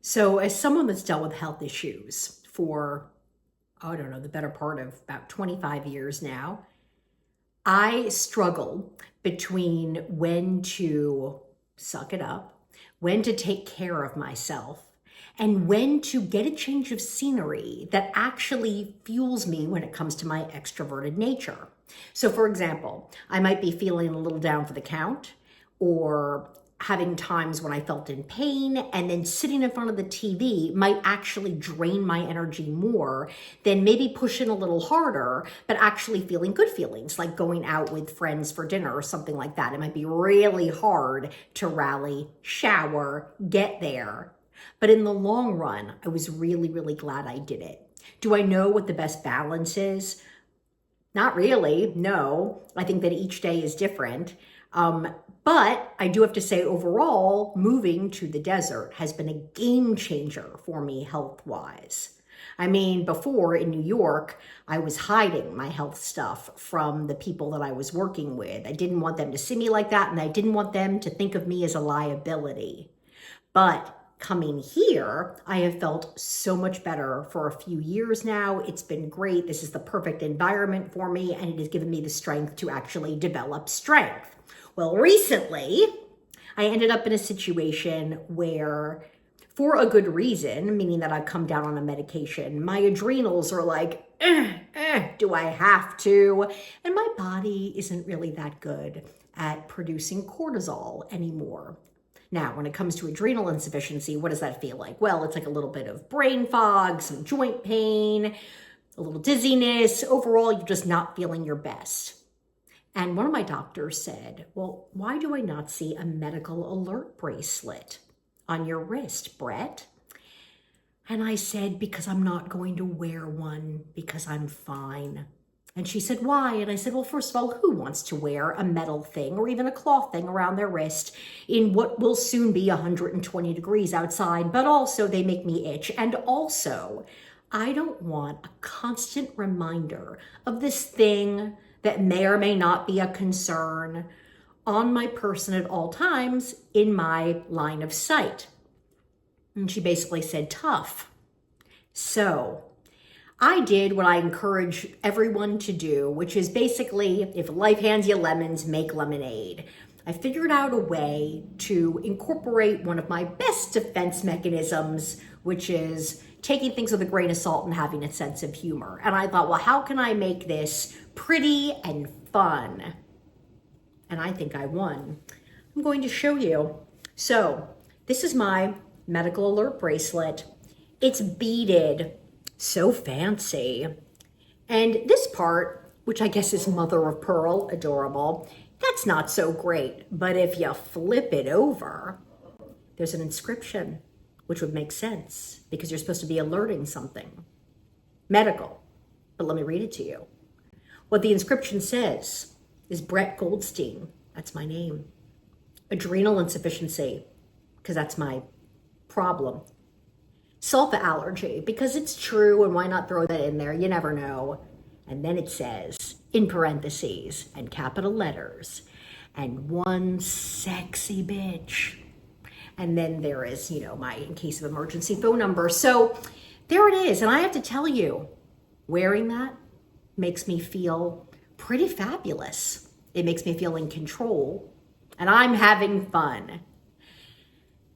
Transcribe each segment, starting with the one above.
So, as someone that's dealt with health issues for, I don't know, the better part of about 25 years now, I struggle between when to suck it up, when to take care of myself, and when to get a change of scenery that actually fuels me when it comes to my extroverted nature. So, for example, I might be feeling a little down for the count or having times when I felt in pain, and then sitting in front of the TV might actually drain my energy more than maybe pushing a little harder, but actually feeling good feelings like going out with friends for dinner or something like that. It might be really hard to rally, shower, get there. But in the long run, I was really, really glad I did it. Do I know what the best balance is? Not really, no. I think that each day is different. But I do have to say, overall, moving to the desert has been a game changer for me health wise. I mean, before in New York, I was hiding my health stuff from the people that I was working with. I didn't want them to see me like that, and I didn't want them to think of me as a liability. But coming here, I have felt so much better for a few years now. It's been great. This is the perfect environment for me, and it has given me the strength to actually develop strength. Well, recently, I ended up in a situation where, for a good reason, meaning that I've come down on a medication, my adrenals are like, do I have to? And my body isn't really that good at producing cortisol anymore. Now, when it comes to adrenal insufficiency, what does that feel like? Well, it's like a little bit of brain fog, some joint pain, a little dizziness. Overall, you're just not feeling your best. And one of my doctors said, well, why do I not see a medical alert bracelet on your wrist, Brett? And I said, because I'm not going to wear one because I'm fine. And she said, why? And I said, well, first of all, who wants to wear a metal thing or even a cloth thing around their wrist in what will soon be 120 degrees outside? But also they make me itch. And also, I don't want a constant reminder of this thing that may or may not be a concern on my person at all times in my line of sight. And she basically said, tough. So I did what I encourage everyone to do, which is basically, if life hands you lemons, make lemonade. I figured out a way to incorporate one of my best defense mechanisms, which is taking things with a grain of salt and having a sense of humor. And I thought, well, how can I make this pretty and fun? And I think I won. I'm going to show you. So this is my medical alert bracelet. It's beaded, so fancy. And this part, which I guess is mother of pearl, adorable, that's not so great. But if you flip it over, there's an inscription, which would make sense because you're supposed to be alerting something medical. But let me read it to you. What the inscription says is Brett Goldstein. That's my name. Adrenal insufficiency, because that's my problem. Sulfa allergy, because it's true, and why not throw that in there? You never know. And then it says, in parentheses and capital letters, and one sexy bitch. And then there is, my in case of emergency phone number. So there it is. And I have to tell you, wearing that makes me feel pretty fabulous. It makes me feel in control, and I'm having fun.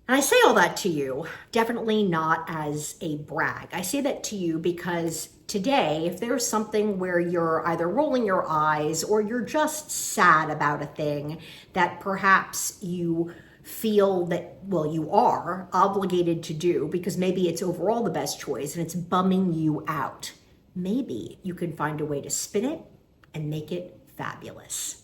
And I say all that to you, definitely not as a brag. I say that to you because today, if there's something where you're either rolling your eyes or you're just sad about a thing that perhaps you feel that, well, you are obligated to do because maybe it's overall the best choice and it's bumming you out, maybe you can find a way to spin it and make it fabulous.